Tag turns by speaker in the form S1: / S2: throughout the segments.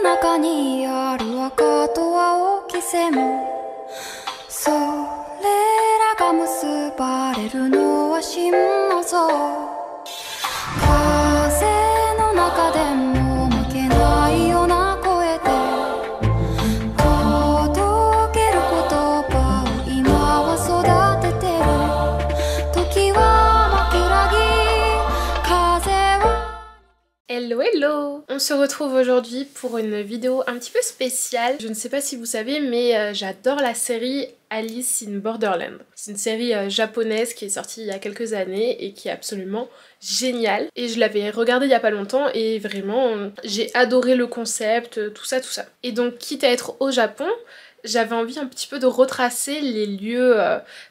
S1: 中にある赤と青き線それらが結ばれるのは真の像風の中でも負けないような声で届ける言葉を今は育ててる時は枕木風は
S2: Hello hello! On se retrouve aujourd'hui pour une vidéo un petit peu spéciale. Je ne sais pas si vous savez mais j'adore la série Alice in Borderland. C'est une série japonaise qui est sortie il y a quelques années et qui est absolument géniale. Et je l'avais regardée il y a pas longtemps et vraiment j'ai adoré le concept, tout ça. Et donc quitte à être au Japon, j'avais envie un petit peu de retracer les lieux,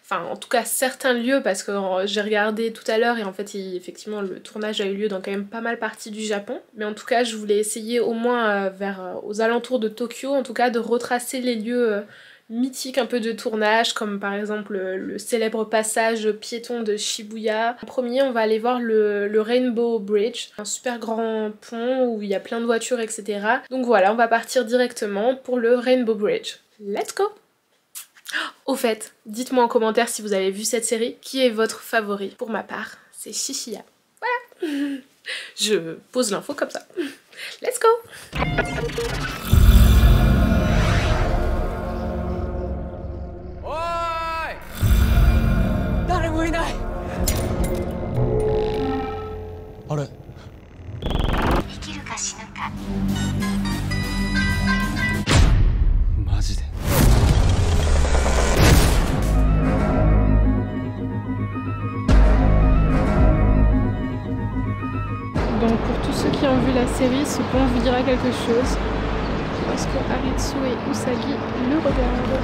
S2: enfin en tout cas certains lieux parce que j'ai regardé tout à l'heure et en fait effectivement le tournage a eu lieu dans quand même pas mal parties du Japon. Mais en tout cas je voulais essayer au moins aux alentours de Tokyo en tout cas de retracer les lieux mythiques un peu de tournage comme par exemple le célèbre passage piéton de Shibuya. En premier on va aller voir le Rainbow Bridge, un super grand pont où il y a plein de voitures etc. Donc voilà on va partir directement pour le Rainbow Bridge. Let's go! Au fait, dites-moi en commentaire si vous avez vu cette série, qui est votre favori? Pour ma part, c'est Shishiya. Voilà! Je pose l'info comme ça. Let's go!
S3: 誰もいないあれ
S4: 生きるか死ぬか
S3: マジで
S2: Donc pour tous ceux qui ont vu la série, ce pont vous dira quelque chose. Parce que Haritsu et Usagi le regardent.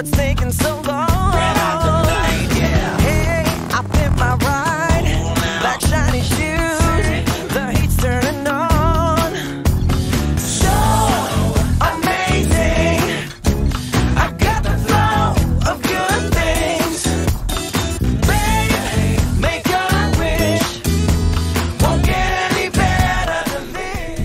S5: what's taking so long? Red out the night, yeah. Hey, I pimp my ride, black shiny shoes, the heat's turning on. So amazing, I got the flow of good things. Babe, make a wish, won't get any better than this.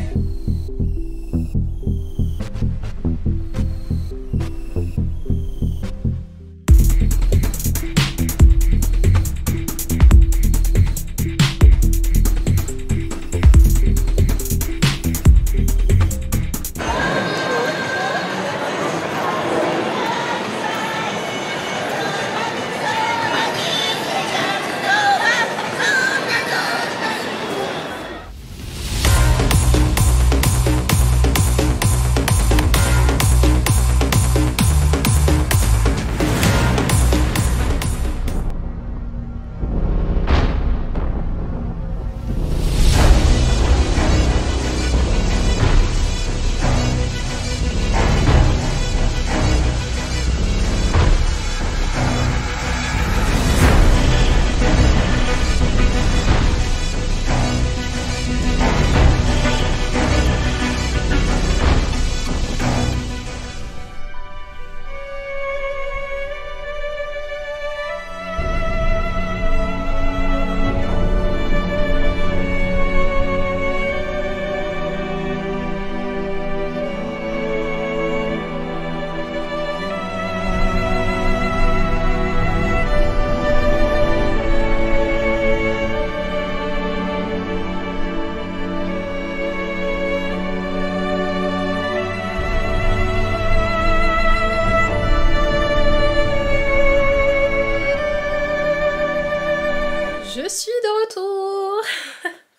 S2: Je suis de retour.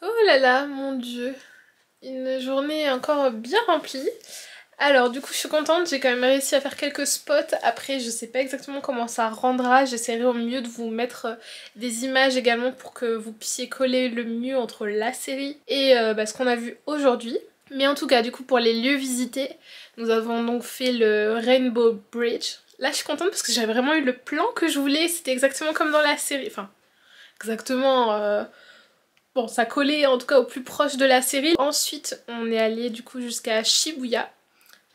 S2: Oh là là, mon dieu. Une journée encore bien remplie. Alors du coup je suis contente, j'ai quand même réussi à faire quelques spots. Après je sais pas exactement comment ça rendra. J'essaierai au mieux de vous mettre des images également pour que vous puissiez coller le mieux entre la série et ce qu'on a vu aujourd'hui. Mais en tout cas du coup pour les lieux visités, nous avons donc fait le Rainbow Bridge. Là je suis contente parce que j'avais vraiment eu le plan que je voulais. C'était exactement comme dans la série. Enfin exactement... Bon, ça collait en tout cas au plus proche de la série. Ensuite, on est allé du coup jusqu'à Shibuya.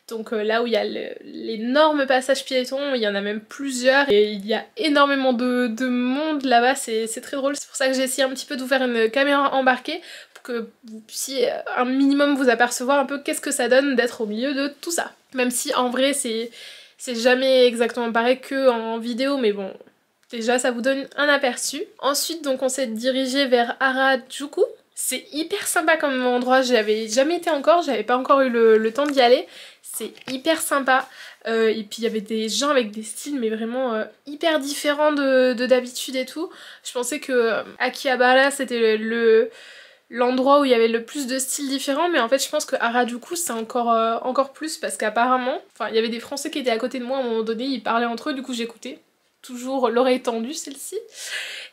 S2: Donc là où il y a l'énorme passage piéton, il y en a même plusieurs. Et il y a énormément de monde là-bas, c'est très drôle. C'est pour ça que j'ai essayé un petit peu de vous faire une caméra embarquée pour que vous puissiez un minimum vous apercevoir un peu qu'est-ce que ça donne d'être au milieu de tout ça. Même si en vrai c'est jamais exactement pareil qu'en vidéo, mais bon... Déjà ça vous donne un aperçu. Ensuite donc on s'est dirigé vers Harajuku. C'est hyper sympa comme endroit, j'avais jamais été encore, j'avais pas encore eu le temps d'y aller. C'est hyper sympa. Et puis il y avait des gens avec des styles mais vraiment hyper différents de d'habitude et tout. Je pensais que Akihabara c'était l'endroit où il y avait le plus de styles différents, mais en fait je pense que Harajuku c'est encore plus parce qu'apparemment, enfin il y avait des Français qui étaient à côté de moi à un moment donné, ils parlaient entre eux, du coup j'écoutais. Toujours l'oreille tendue celle-ci,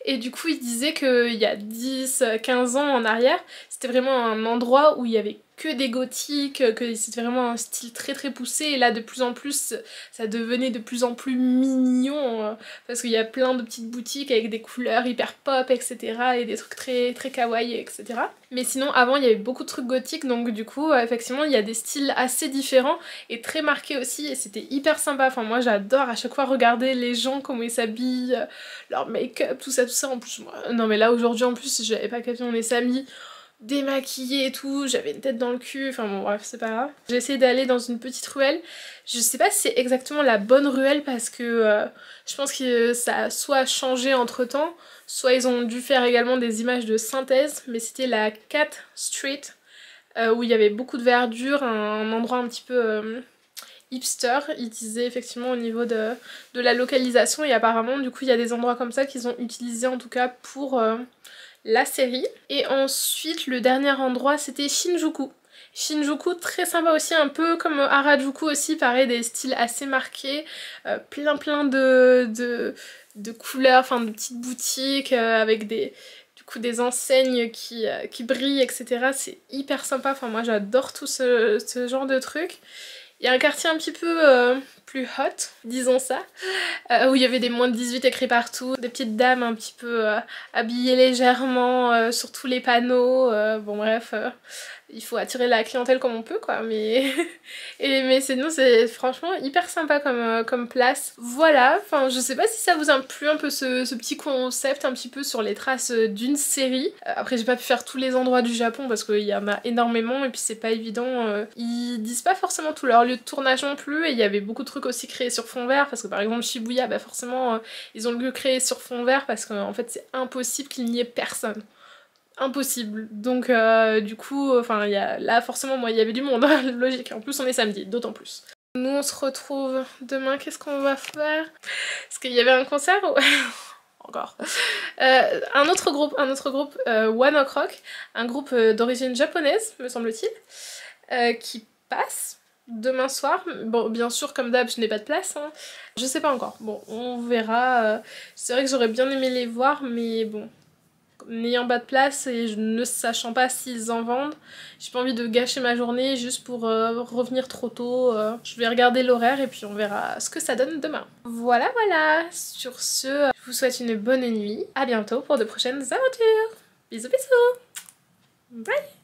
S2: et du coup il disait qu'il y a 10-15 ans en arrière c'était vraiment un endroit où il y avait que des gothiques, que c'était vraiment un style très très poussé, et là de plus en plus ça devenait de plus en plus mignon parce qu'il y a plein de petites boutiques avec des couleurs hyper pop etc et des trucs très très kawaii etc. Mais sinon avant il y avait beaucoup de trucs gothiques, donc du coup effectivement il y a des styles assez différents et très marqués aussi, et c'était hyper sympa. Enfin moi j'adore à chaque fois regarder les gens comment ils s'habillent, leur make-up, tout ça en plus. Moi, non mais là aujourd'hui en plus j'avais pas capté, on est samedi, démaquillée et tout, j'avais une tête dans le cul, enfin bon bref c'est pas grave. J'ai essayé d'aller dans une petite ruelle, je sais pas si c'est exactement la bonne ruelle parce que je pense que ça a soit changé entre temps, soit ils ont dû faire également des images de synthèse, mais c'était la Cat Street où il y avait beaucoup de verdure, un endroit un petit peu hipster, ils disaient effectivement au niveau de la localisation, et apparemment du coup il y a des endroits comme ça qu'ils ont utilisés en tout cas pour la série. Et ensuite le dernier endroit c'était Shinjuku. Shinjuku très sympa aussi, un peu comme Harajuku aussi, pareil des styles assez marqués, plein de couleurs, enfin de petites boutiques avec des enseignes qui brillent etc. C'est hyper sympa, enfin moi j'adore tout ce genre de trucs. Il y a un quartier un petit peu plus hot, disons ça, où il y avait des moins de 18 écrits partout, des petites dames un petit peu habillées légèrement sur tous les panneaux, bon bref, il faut attirer la clientèle comme on peut quoi, mais sinon c'est franchement hyper sympa comme place. Voilà, enfin je sais pas si ça vous a plu un peu ce petit concept un petit peu sur les traces d'une série. Après j'ai pas pu faire tous les endroits du Japon parce qu'il y en a énormément et puis c'est pas évident, ils disent pas forcément tout leur lieu de tournage non plus et il y avait beaucoup de trucs aussi créés sur fond vert parce que par exemple Shibuya, bah forcément ils ont le lieu créé sur fond vert parce qu'en fait c'est impossible qu'il n'y ait personne. Impossible. Donc du coup, enfin là forcément moi il y avait du monde, logique. En plus on est samedi, d'autant plus. Nous on se retrouve demain, qu'est-ce qu'on va faire? Parce qu'il y avait un concert encore. Un autre groupe, One Ok Rock, un groupe d'origine japonaise, me semble-t-il, qui passe demain soir. Bon, bien sûr, comme d'hab, je n'ai pas de place, hein. Je sais pas encore. Bon, on verra. C'est vrai que j'aurais bien aimé les voir, mais bon, n'ayant pas de place et ne sachant pas s'ils en vendent, j'ai pas envie de gâcher ma journée juste pour revenir trop tôt. Je vais regarder l'horaire et puis on verra ce que ça donne demain. Voilà, voilà. Sur ce, je vous souhaite une bonne nuit. À bientôt pour de prochaines aventures. Bisous, bisous. Bye.